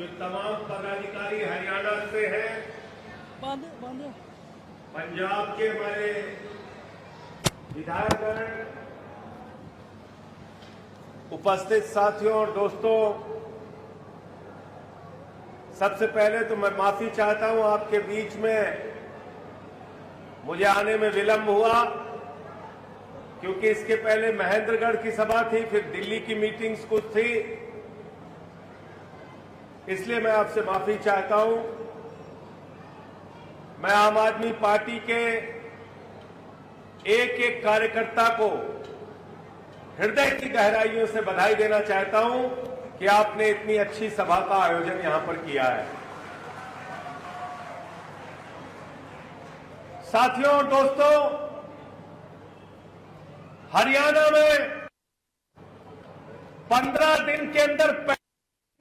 जो तमाम पदाधिकारी हरियाणा से हैं, पंजाब के हमारे विधायकगण, उपस्थित साथियों और दोस्तों, सबसे पहले तो मैं माफी चाहता हूं, आपके बीच में मुझे आने में विलंब हुआ क्योंकि इसके पहले महेंद्रगढ़ की सभा थी, फिर दिल्ली की मीटिंग्स कुछ थी, इसलिए मैं आपसे माफी चाहता हूं। मैं आम आदमी पार्टी के एक एक कार्यकर्ता को हृदय की गहराइयों से बधाई देना चाहता हूं कि आपने इतनी अच्छी सभा का आयोजन यहां पर किया है। साथियों और दोस्तों, हरियाणा में 15 दिन के अंदर 45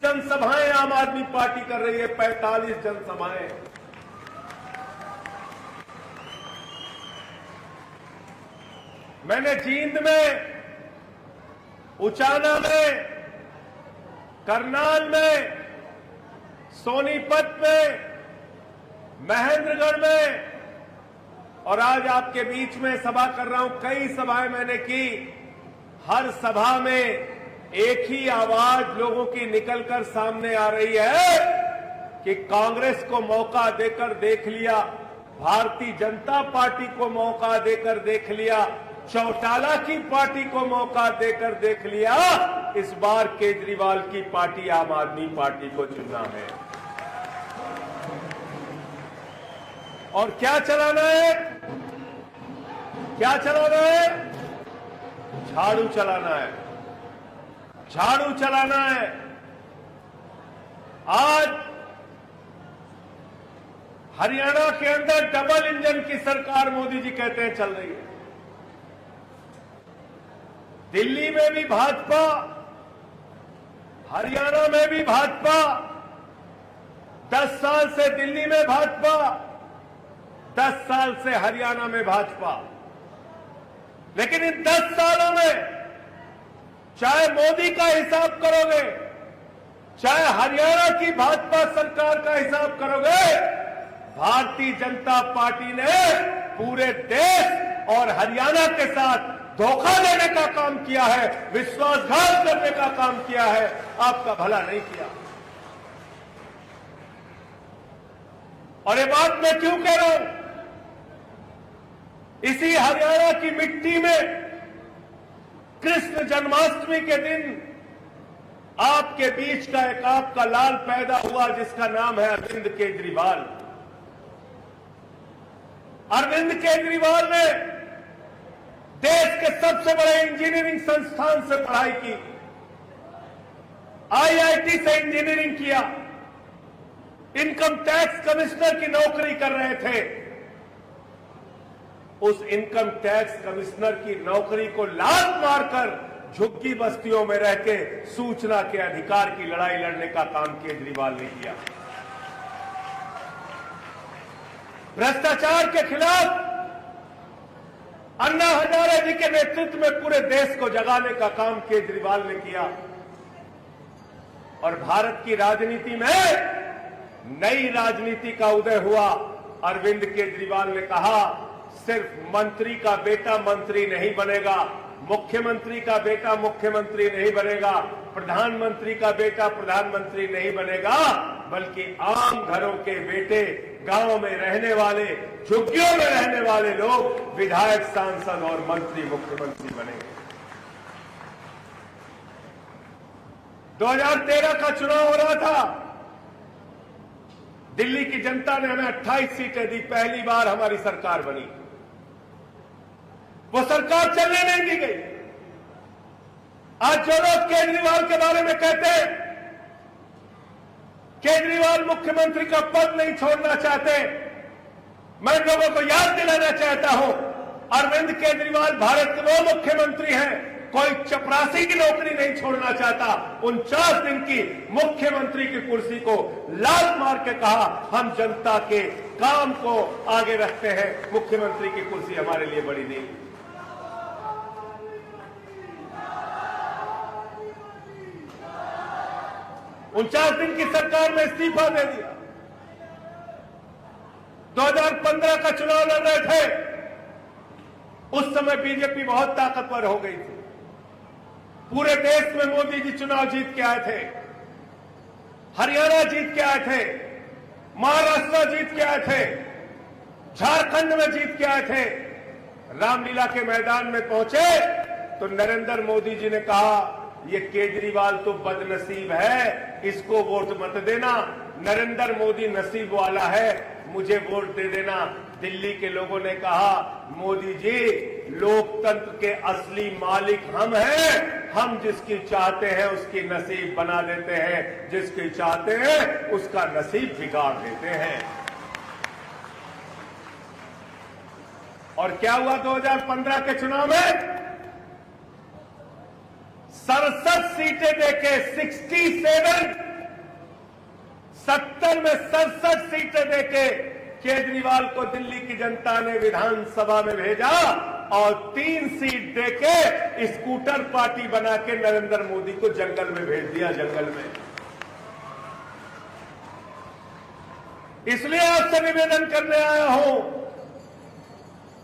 जनसभाएं आम आदमी पार्टी कर रही है। 45 जनसभाएं। मैंने जींद में, उचाना में, करनाल में, सोनीपत में, महेंद्रगढ़ में और आज आपके बीच में सभा कर रहा हूं। कई सभाएं मैंने की। हर सभा में एक ही आवाज लोगों की निकलकर सामने आ रही है कि कांग्रेस को मौका देकर देख लिया, भारतीय जनता पार्टी को मौका देकर देख लिया, चौटाला की पार्टी को मौका देकर देख लिया, इस बार केजरीवाल की पार्टी आम आदमी पार्टी को चुनना है। और क्या चलाना है? क्या चलाना है? झाड़ू चलाना है। झाड़ू चलाना है। आज हरियाणा के अंदर डबल इंजन की सरकार मोदी जी कहते हैं चल रही है। दिल्ली में भी भाजपा, हरियाणा में भी भाजपा, 10 साल से दिल्ली में भाजपा, 10 साल से हरियाणा में भाजपा। लेकिन इन 10 सालों में चाहे मोदी का हिसाब करोगे, चाहे हरियाणा की भाजपा सरकार का हिसाब करोगे, भारतीय जनता पार्टी ने पूरे देश और हरियाणा के साथ धोखा देने का काम किया है, विश्वासघात करने का काम किया है, आपका भला नहीं किया। और ये बात मैं क्यों कह रहा हूं? इसी हरियाणा की मिट्टी में कृष्ण जन्माष्टमी के दिन आपके बीच का एक आपका लाल पैदा हुआ जिसका नाम है अरविंद केजरीवाल। अरविंद केजरीवाल ने देश के सबसे बड़े इंजीनियरिंग संस्थान से पढ़ाई की, आईआईटी से इंजीनियरिंग किया, इनकम टैक्स कमिश्नर की नौकरी कर रहे थे। उस इनकम टैक्स कमिश्नर की नौकरी को लात मारकर झुग्गी बस्तियों में रह के सूचना के अधिकार की लड़ाई लड़ने का काम केजरीवाल ने किया। भ्रष्टाचार के खिलाफ अन्ना हजारे जी के नेतृत्व में पूरे देश को जगाने का काम केजरीवाल ने किया। और भारत की राजनीति में नई राजनीति का उदय हुआ। अरविंद केजरीवाल ने कहा, सिर्फ मंत्री का बेटा मंत्री नहीं बनेगा, मुख्यमंत्री का बेटा मुख्यमंत्री नहीं बनेगा, प्रधानमंत्री का बेटा प्रधानमंत्री नहीं बनेगा, बल्कि आम घरों के बेटे, गांव में रहने वाले, झुग्गियों में रहने वाले लोग विधायक, सांसद और मंत्री, मुख्यमंत्री बनेंगे। 2013 का चुनाव हो रहा था। दिल्ली की जनता ने हमें 28 सीटें दी, पहली बार हमारी सरकार बनी। वो सरकार चलने नहीं दी गई। आज जो लोग केजरीवाल के बारे में कहते हैं, केजरीवाल मुख्यमंत्री का पद नहीं छोड़ना चाहते, मैं लोगों को याद दिलाना चाहता हूं, अरविंद केजरीवाल भारत के वो मुख्यमंत्री हैं, कोई चपरासी की नौकरी नहीं छोड़ना चाहता। 49 दिन की मुख्यमंत्री की कुर्सी को लात मार के कहा, हम जनता के काम को आगे रखते हैं, मुख्यमंत्री की कुर्सी हमारे लिए बड़ी नहीं। 49 दिन की सरकार में इस्तीफा दे दिया। 2015 का चुनाव लड़ रहे थे, उस समय बीजेपी बहुत ताकतवर हो गई थी। पूरे देश में मोदी जी चुनाव जीत के आए थे, हरियाणा जीत के आए थे, महाराष्ट्र जीत के आए थे, झारखंड में जीत के आए थे। रामलीला के मैदान में पहुंचे तो नरेंद्र मोदी जी ने कहा, ये केजरीवाल तो बदनसीब है, इसको वोट मत देना। नरेंद्र मोदी नसीब वाला है, मुझे वोट दे देना। दिल्ली के लोगों ने कहा, मोदी जी लोकतंत्र के असली मालिक हम हैं, हम जिसकी चाहते हैं उसकी नसीब बना देते हैं, जिसकी चाहते हैं उसका नसीब बिगाड़ देते हैं। और क्या हुआ 2015 के चुनाव में? 67 सीटें देके 67, 70 में 67 सीटें देके केजरीवाल को दिल्ली की जनता ने विधानसभा में भेजा और 3 सीट देके स्कूटर पार्टी बना के नरेंद्र मोदी को जंगल में भेज दिया, जंगल में। इसलिए आपसे निवेदन करने आया हूं,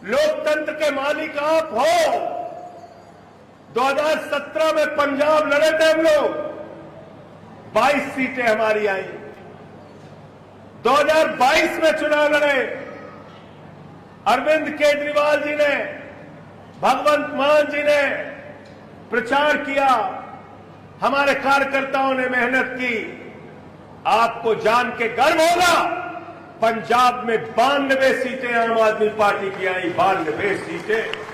लोकतंत्र के मालिक आप हो। 2017 में पंजाब लड़े थे हम लोग, 22 सीटें हमारी आई। 2022 में चुनाव लड़े, अरविंद केजरीवाल जी ने, भगवंत मान जी ने प्रचार किया, हमारे कार्यकर्ताओं ने मेहनत की। आपको जान के गर्व होगा, पंजाब में 92 सीटें आम आदमी पार्टी की आई, 92 सीटें।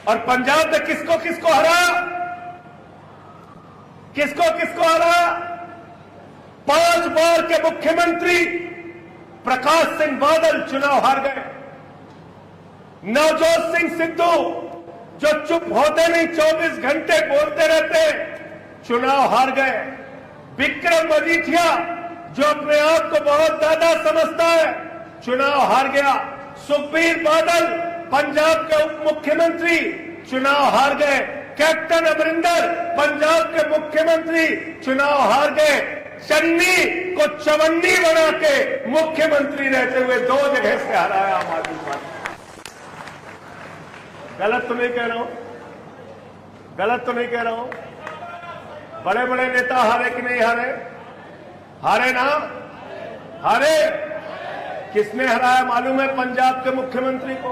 और पंजाब में किसको किसको हरा? किसको किसको हरा? 5 बार के मुख्यमंत्री प्रकाश सिंह बादल चुनाव हार गए। नवजोत सिंह सिद्धू जो चुप होते नहीं, 24 घंटे बोलते रहते, चुनाव हार गए। विक्रम मजीठिया जो अपने आप को बहुत ज्यादा समझता है, चुनाव हार गया। सुखबीर बादल पंजाब के उप मुख्यमंत्री चुनाव हार गए। कैप्टन अमरिंदर पंजाब के मुख्यमंत्री चुनाव हार गए। चन्नी को चवन्नी बना के मुख्यमंत्री रहते हुए 2 जगह से हराया आम आदमी पार्टी। गलत तो नहीं कह रहा हूं, गलत तो नहीं कह रहा हूं। बड़े बड़े नेता हारे कि नहीं हारे? हारे ना? हारे। किसने हराया मालूम है? पंजाब के मुख्यमंत्री को।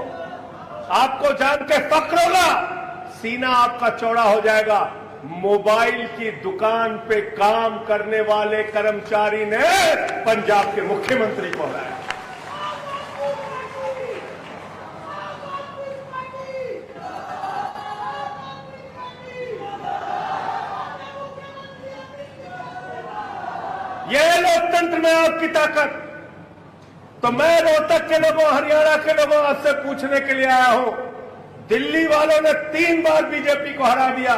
आपको जान के फक्र होगा, सीना आपका चौड़ा हो जाएगा। मोबाइल की दुकान पे काम करने वाले कर्मचारी ने पंजाब के मुख्यमंत्री को हराया। यह लोकतंत्र में आपकी ताकत। तो मैं रोहतक के लोगों, हरियाणा के लोगों आपसे पूछने के लिए आया हूं, दिल्ली वालों ने 3 बार बीजेपी को हरा दिया,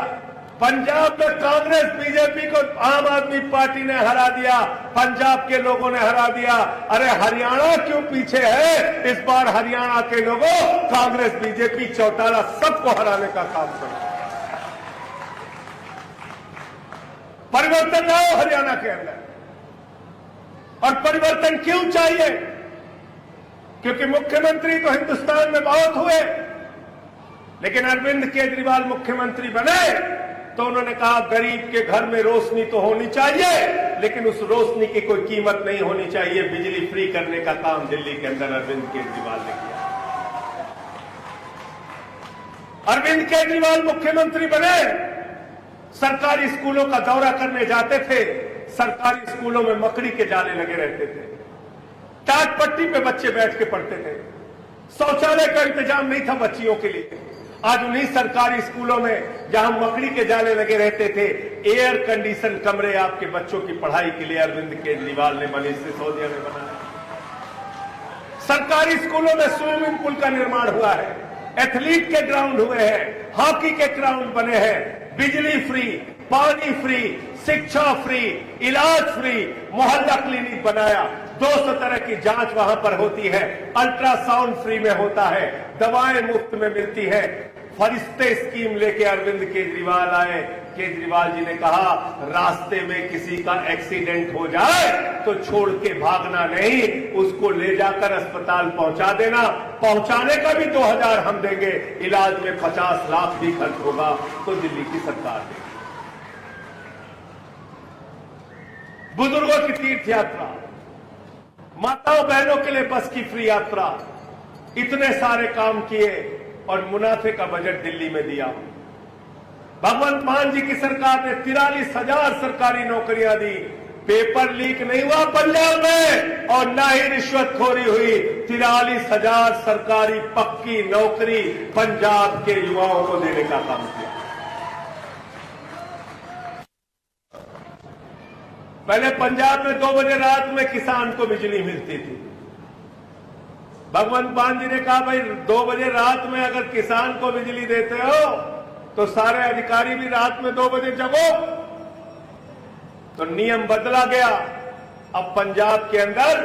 पंजाब में कांग्रेस बीजेपी को आम आदमी पार्टी ने हरा दिया, पंजाब के लोगों ने हरा दिया। अरे हरियाणा क्यों पीछे है? इस बार हरियाणा के लोगों कांग्रेस बीजेपी चौटाला सबको हराने का काम करें। परिवर्तन लाओ हरियाणा के अंदर। और परिवर्तन क्यों चाहिए? क्योंकि मुख्यमंत्री तो हिंदुस्तान में बहुत हुए, लेकिन अरविंद केजरीवाल मुख्यमंत्री बने तो उन्होंने कहा गरीब के घर में रोशनी तो होनी चाहिए, लेकिन उस रोशनी की कोई कीमत नहीं होनी चाहिए। बिजली फ्री करने का काम दिल्ली के अंदर अरविंद केजरीवाल ने किया। अरविंद केजरीवाल मुख्यमंत्री बने, सरकारी स्कूलों का दौरा करने जाते थे, सरकारी स्कूलों में मकड़ी के जाले लगे रहते थे, टाट पट्टी पे बच्चे बैठ के पढ़ते थे, शौचालय का इंतजाम नहीं था बच्चियों के लिए। आज उन्हीं सरकारी स्कूलों में जहां मकड़ी के जाले लगे रहते थे, एयर कंडीशन कमरे आपके बच्चों की पढ़ाई के लिए अरविंद केजरीवाल ने मनीष सिसोदिया ने बनाया। सरकारी स्कूलों में स्विमिंग पूल का निर्माण हुआ है, एथलीट के ग्राउंड हुए हैं, हॉकी के ग्राउंड बने हैं, बिजली फ्री, पानी फ्री, शिक्षा फ्री, इलाज फ्री, मोहल्ला क्लिनिक बनाया, 200 तरह की जांच वहां पर होती है, अल्ट्रासाउंड फ्री में होता है, दवाएं मुफ्त में मिलती है। फरिश्ते स्कीम लेके अरविंद केजरीवाल आए, केजरीवाल जी ने कहा, रास्ते में किसी का एक्सीडेंट हो जाए तो छोड़ के भागना नहीं, उसको ले जाकर अस्पताल पहुंचा देना। पहुंचाने का भी 2000 हम देंगे, इलाज में 50 लाख भी खर्च होगा तो दिल्ली की सरकार देगी। बुजुर्गों की तीर्थ यात्रा, माताओं बहनों के लिए बस की फ्री यात्रा, इतने सारे काम किए और मुनाफे का बजट दिल्ली में दिया। भगवंत मान जी की सरकार ने 43,000 सरकारी नौकरियां दी। पेपर लीक नहीं हुआ पंजाब में और ना ही रिश्वतखोरी हुई। 43,000 सरकारी पक्की नौकरी पंजाब के युवाओं को देने का काम किया। पहले पंजाब में 2 बजे रात में किसान को बिजली मिलती थी। भगवंत मान जी ने कहा, भाई 2 बजे रात में अगर किसान को बिजली देते हो तो सारे अधिकारी भी रात में 2 बजे जगो। तो नियम बदला गया। अब पंजाब के अंदर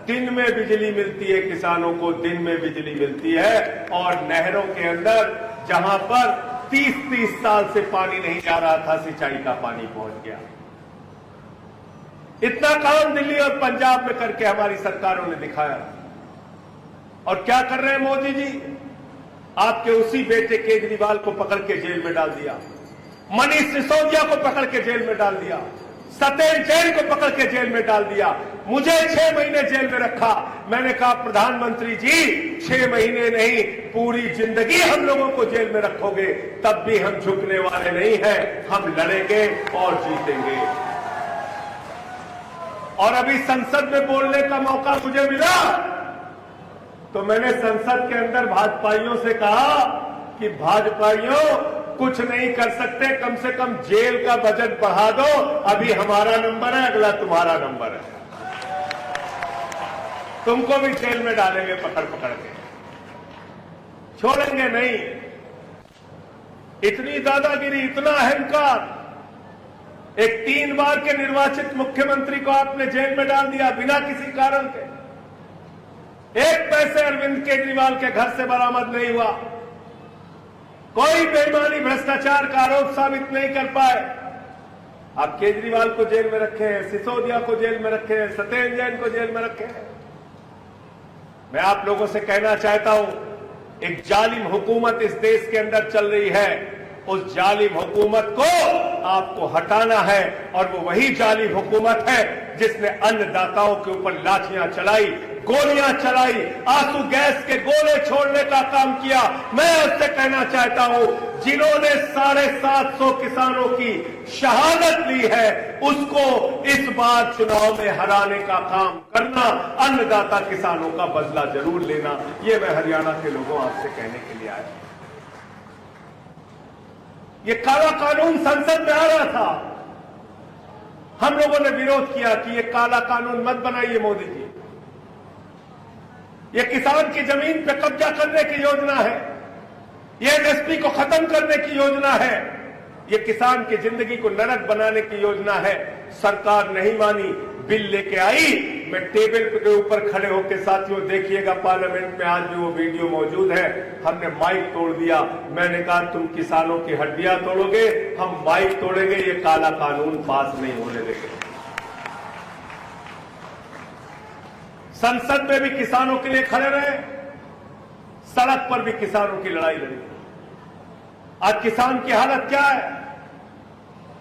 दिन में बिजली मिलती है, किसानों को दिन में बिजली मिलती है। और नहरों के अंदर जहां पर 30-30 साल से पानी नहीं जा रहा था, सिंचाई का पानी पहुंच गया। इतना काम दिल्ली और पंजाब में करके हमारी सरकारों ने दिखाया। और क्या कर रहे हैं मोदी जी? आपके उसी बेटे केजरीवाल को पकड़ के जेल में डाल दिया, मनीष सिसोदिया को पकड़ के जेल में डाल दिया, सत्येंद्र जैन को पकड़ के जेल में डाल दिया। मुझे 6 महीने जेल में रखा। मैंने कहा, प्रधानमंत्री जी 6 महीने नहीं, पूरी जिंदगी हम लोगों को जेल में रखोगे, तब भी हम झुकने वाले नहीं हैं, हम लड़ेंगे और जीतेंगे। और अभी संसद में बोलने का मौका मुझे मिला तो मैंने संसद के अंदर भाजपाइयों से कहा कि भाजपाइयों कुछ नहीं कर सकते, कम से कम जेल का बजट बढ़ा दो। अभी हमारा नंबर है, अगला तुम्हारा नंबर है। तुमको भी जेल में डालेंगे पकड़ पकड़ के, छोड़ेंगे नहीं। इतनी दादागिरी, इतना अहंकार। एक 3 बार के निर्वाचित मुख्यमंत्री को आपने जेल में डाल दिया बिना किसी कारण के। 1 पैसे अरविंद केजरीवाल के घर से बरामद नहीं हुआ। कोई बेईमानी भ्रष्टाचार का आरोप साबित नहीं कर पाए। आप केजरीवाल को जेल में रखे हैं, सिसोदिया को जेल में रखे हैं, सत्येंद्र जैन को जेल में रखे हैं। मैं आप लोगों से कहना चाहता हूं, एक जालिम हुकूमत इस देश के अंदर चल रही है। उस जालिम हुकूमत को आपको हटाना है। और वो वही जालिम हुकूमत है जिसने अन्नदाताओं के ऊपर लाठियां चलाई, गोलियां चलाई, आंसू गैस के गोले छोड़ने का काम किया। मैं उससे कहना चाहता हूं, जिन्होंने 750 किसानों की शहादत ली है, उसको इस बार चुनाव में हराने का काम करना, अन्नदाता किसानों का बदला जरूर लेना। ये मैं हरियाणा के लोगों आपसे कहने के लिए आया। ये काला कानून संसद में आ रहा था, हम लोगों ने विरोध किया कि ये काला कानून मत बनाइए मोदी जी। ये किसान की जमीन पे कब्जा करने की योजना है, ये एमएसपी को खत्म करने की योजना है, ये किसान की जिंदगी को नरक बनाने की योजना है। सरकार नहीं मानी, बिल लेके आई। मैं टेबल के ऊपर खड़े होकर, साथियों देखिएगा पार्लियामेंट में आज भी वो वीडियो मौजूद है, हमने माइक तोड़ दिया। मैंने कहा, तुम किसानों की हड्डियां तोड़ोगे, हम माइक तोड़ेंगे, ये काला कानून पास नहीं होने देंगे। संसद में भी किसानों के लिए खड़े रहे, सड़क पर भी किसानों की लड़ाई लड़ी। आज किसान की हालत क्या है?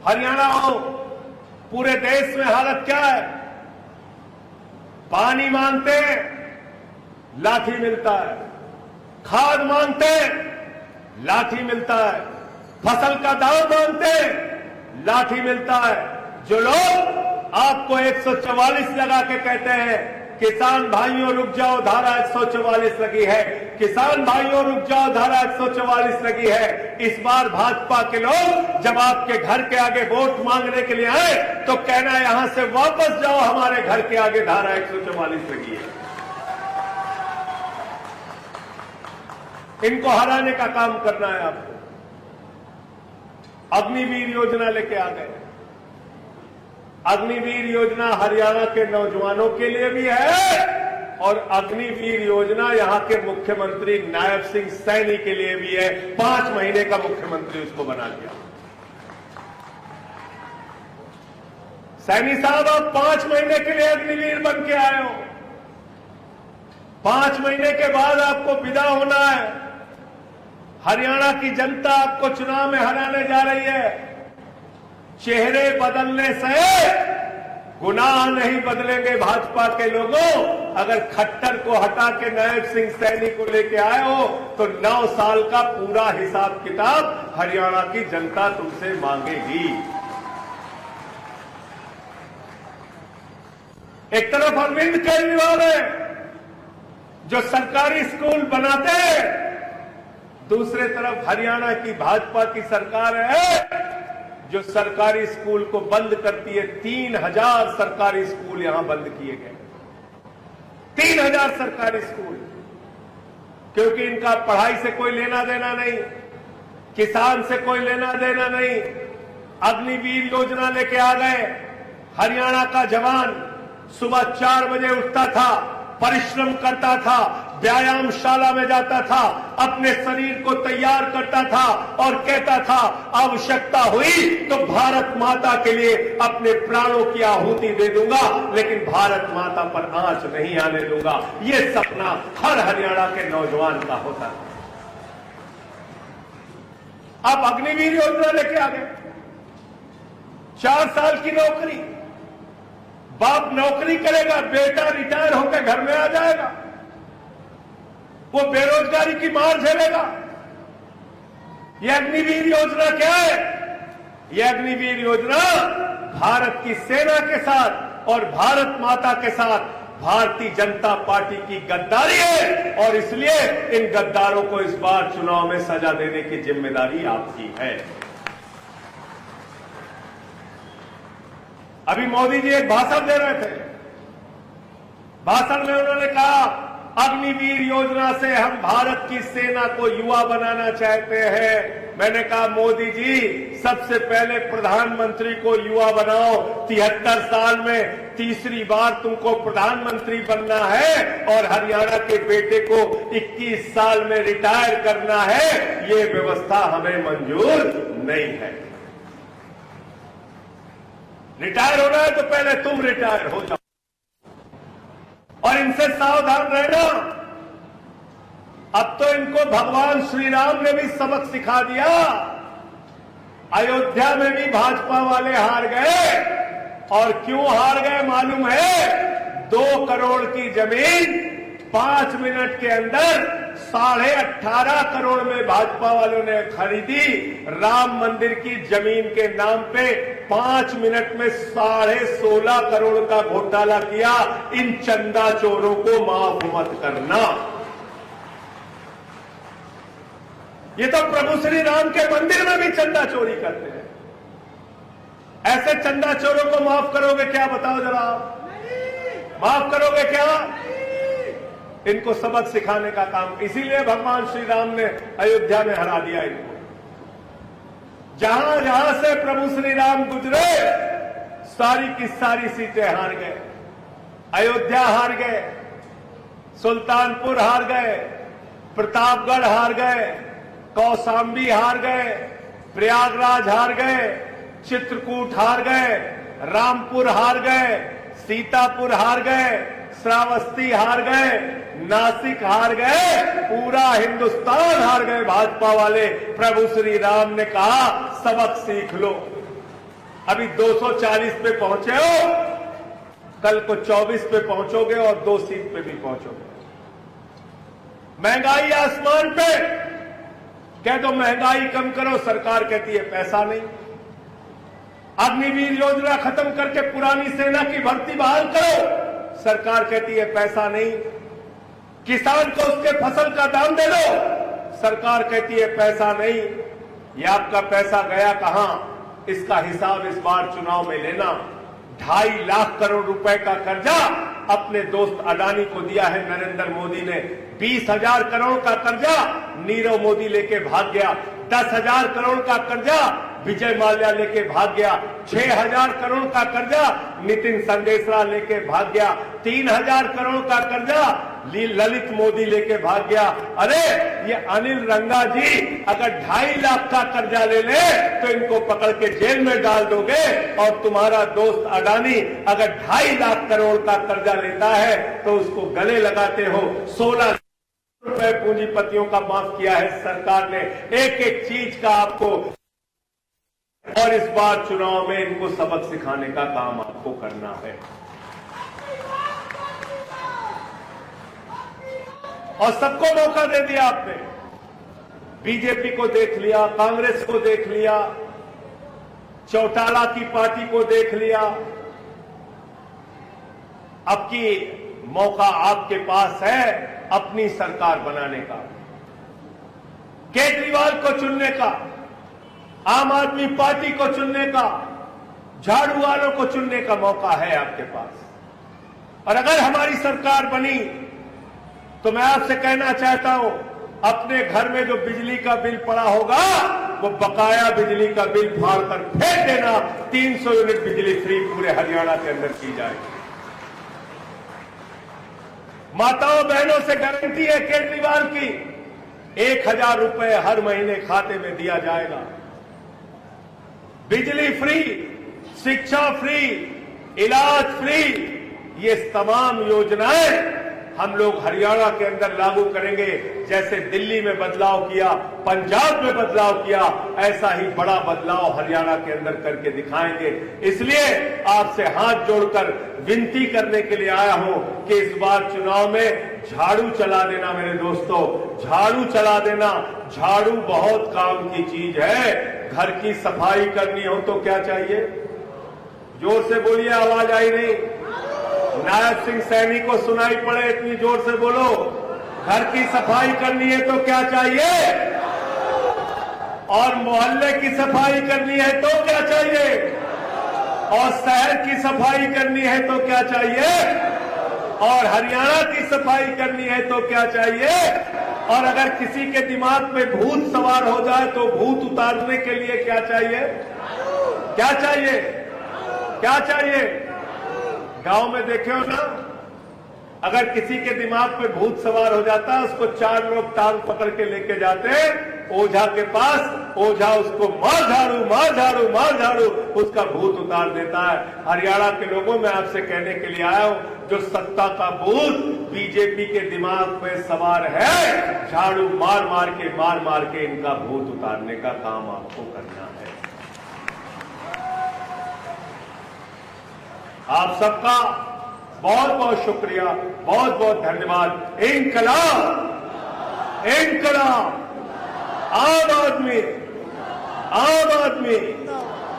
हरियाणा हो, पूरे देश में हालत क्या है? पानी मांगते हैं, लाठी मिलता है। खाद मांगते हैं, लाठी मिलता है। फसल का दाम मांगते हैं, लाठी मिलता है। जो लोग आपको 144 लगा के कहते हैं, किसान भाइयों रुक जाओ, धारा 144 लगी है, किसान भाइयों रुक जाओ, धारा 144 लगी है। इस बार भाजपा के लोग जब आपके घर के आगे वोट मांगने के लिए आए तो कहना है, यहां से वापस जाओ, हमारे घर के आगे धारा 144 लगी है। इनको हराने का काम करना है आपको। अग्निवीर योजना लेके आ गए। अग्निवीर योजना हरियाणा के नौजवानों के लिए भी है और अग्निवीर योजना यहां के मुख्यमंत्री नायब सिंह सैनी के लिए भी है। 5 महीने का मुख्यमंत्री उसको बना दिया। सैनी साहब, आप 5 महीने के लिए अग्निवीर बन के आए हो। 5 महीने के बाद आपको विदा होना है। हरियाणा की जनता आपको चुनाव में हराने जा रही है। चेहरे बदलने से गुनाह नहीं बदलेंगे भाजपा के लोगों। अगर खट्टर को हटा के नायब सिंह सैनी को लेके आए हो तो 9 साल का पूरा हिसाब किताब हरियाणा की जनता तुमसे मांगेगी। एक तरफ अरविंद केजरीवाल है जो सरकारी स्कूल बनाते हैं, दूसरे तरफ हरियाणा की भाजपा की सरकार है जो सरकारी स्कूल को बंद करती है। 3000 सरकारी स्कूल यहां बंद किए गए। 3000 सरकारी स्कूल, क्योंकि इनका पढ़ाई से कोई लेना देना नहीं, किसान से कोई लेना देना नहीं। अग्निवीर योजना लेके आ गए। हरियाणा का जवान सुबह 4 बजे उठता था, परिश्रम करता था, व्यायामशाला में जाता था, अपने शरीर को तैयार करता था और कहता था आवश्यकता हुई तो भारत माता के लिए अपने प्राणों की आहुति दे दूंगा, लेकिन भारत माता पर आंच नहीं आने दूंगा। ये सपना हर हरियाणा के नौजवान का होता है। आप अग्निवीर योजना लेके आ गए। 4 साल की नौकरी, बाप नौकरी करेगा, बेटा रिटायर होकर घर में आ जाएगा, वो बेरोजगारी की मार झेलेगा। यह अग्निवीर योजना क्या है? यह अग्निवीर योजना भारत की सेना के साथ और भारत माता के साथ भारतीय जनता पार्टी की गद्दारी है, और इसलिए इन गद्दारों को इस बार चुनाव में सजा देने की जिम्मेदारी आपकी है। अभी मोदी जी एक भाषण दे रहे थे। भाषण में उन्होंने कहा अग्निवीर योजना से हम भारत की सेना को युवा बनाना चाहते हैं। मैंने कहा मोदी जी, सबसे पहले प्रधानमंत्री को युवा बनाओ। 73 साल में तीसरी बार तुमको प्रधानमंत्री बनना है और हरियाणा के बेटे को 21 साल में रिटायर करना है। ये व्यवस्था हमें मंजूर नहीं है। रिटायर होना है तो पहले तुम रिटायर हो जाओ। और इनसे सावधान रहना। अब तो इनको भगवान श्री राम ने भी सबक सिखा दिया। अयोध्या में भी भाजपा वाले हार गए, और क्यों हार गए मालूम है? 2 करोड़ की जमीन 5 मिनट के अंदर 18.5 करोड़ में भाजपा वालों ने खरीदी। राम मंदिर की जमीन के नाम पे 5 मिनट में 16.5 करोड़ का घोटाला किया। इन चंदा चोरों को माफ मत करना। ये तो प्रभु श्री राम के मंदिर में भी चंदा चोरी करते हैं। ऐसे चंदा चोरों को माफ करोगे क्या? बताओ जरा, माफ करोगे क्या? इनको सबक सिखाने का काम, इसीलिए भगवान श्री राम ने अयोध्या में हरा दिया इनको। जहां जहां से प्रभु श्री राम गुजरे सारी की सारी सीटें हार गए। अयोध्या हार गए, सुल्तानपुर हार गए, प्रतापगढ़ हार गए, कौशाम्बी हार गए, प्रयागराज हार गए, चित्रकूट हार गए, रामपुर हार गए, सीतापुर हार गए, श्रावस्ती हार गए, नासिक हार गए, पूरा हिंदुस्तान हार गए भाजपा वाले। प्रभु श्री राम ने कहा सबक सीख लो। अभी 240 पे पहुंचे हो, कल को 24 पे पहुंचोगे और 2 सीट पे भी पहुंचोगे। महंगाई आसमान पे, कह दो महंगाई कम करो, सरकार कहती है पैसा नहीं। अग्निवीर योजना खत्म करके पुरानी सेना की भर्ती बहाल करो, सरकार कहती है पैसा नहीं। किसान को उसके फसल का दाम दे दो, सरकार कहती है पैसा नहीं। ये आपका पैसा गया कहां, इसका हिसाब इस बार चुनाव में लेना। 2.5 लाख करोड़ रुपए का कर्जा अपने दोस्त अडानी को दिया है नरेंद्र मोदी ने। 20,000 करोड़ का कर्जा नीरव मोदी लेके भाग गया। 10,000 करोड़ का कर्जा विजय माल्या लेके भाग गया। 6,000 करोड़ का कर्जा नितिन संदेशरा लेके भाग गया। 3,000 करोड़ का कर्जा ललित मोदी लेके भाग गया। अरे ये अनिल रंगा जी अगर 2.5 लाख का कर्जा ले ले तो इनको पकड़ के जेल में डाल दोगे, और तुम्हारा दोस्त अडानी अगर 2.5 लाख करोड़ का कर्जा लेता है तो उसको गले लगाते हो। 16 रुपए पूंजीपतियों का माफ किया है सरकार ने, एक एक चीज का आपको, और इस बार चुनाव में इनको सबक सिखाने का काम आपको करना है। और सबको मौका दे दिया आपने, बीजेपी को देख लिया, कांग्रेस को देख लिया, चौटाला की पार्टी को देख लिया। अब की मौका आपके पास है अपनी सरकार बनाने का, केजरीवाल को चुनने का, आम आदमी पार्टी को चुनने का, झाड़ू वालों को चुनने का मौका है आपके पास। और अगर हमारी सरकार बनी तो मैं आपसे कहना चाहता हूं, अपने घर में जो बिजली का बिल पड़ा होगा वो बकाया बिजली का बिल फाड़कर फेंक देना। 300 यूनिट बिजली फ्री पूरे हरियाणा के अंदर की जाएगी। माताओं बहनों से गारंटी है केजरीवाल की, 1000 रुपए हर महीने खाते में दिया जाएगा। बिजली फ्री, शिक्षा फ्री, इलाज फ्री, ये तमाम योजनाएं हम लोग हरियाणा के अंदर लागू करेंगे। जैसे दिल्ली में बदलाव किया, पंजाब में बदलाव किया, ऐसा ही बड़ा बदलाव हरियाणा के अंदर करके दिखाएंगे। इसलिए आपसे हाथ जोड़कर विनती करने के लिए आया हूं कि इस बार चुनाव में झाड़ू चला देना मेरे दोस्तों, झाड़ू चला देना। झाड़ू बहुत काम की चीज है। घर की सफाई करनी हो तो क्या चाहिए? जोर से बोलिए, आवाज आई नहीं। नायब सिंह सैनी को सुनाई पड़े, इतनी जोर से बोलो। घर की सफाई करनी है तो क्या चाहिए? और मोहल्ले की सफाई करनी है तो क्या चाहिए? और शहर की सफाई करनी है तो क्या चाहिए? और हरियाणा की सफाई करनी है तो क्या चाहिए? और अगर किसी के दिमाग में भूत सवार हो जाए तो भूत उतारने के लिए क्या चाहिए? क्या चाहिए? क्या चाहिए? गांव में देखे हो ना, अगर किसी के दिमाग पे भूत सवार हो जाता है, उसको 4 लोग टांग पकड़ के लेके जाते हैं ओझा के पास। ओझा उसको मार झाड़ू, मार झाड़ू, मार झाड़ू, उसका भूत उतार देता है। हरियाणा के लोगों में आपसे कहने के लिए आया हूं, जो सत्ता का भूत बीजेपी के दिमाग पे सवार है, झाड़ू मार मार के इनका भूत उतारने का काम आपको करना है। आप सबका बहुत बहुत शुक्रिया, बहुत बहुत धन्यवाद। इंकलाब, इंकलाब, आम आदमी,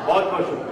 बहुत बहुत शुक्रिया।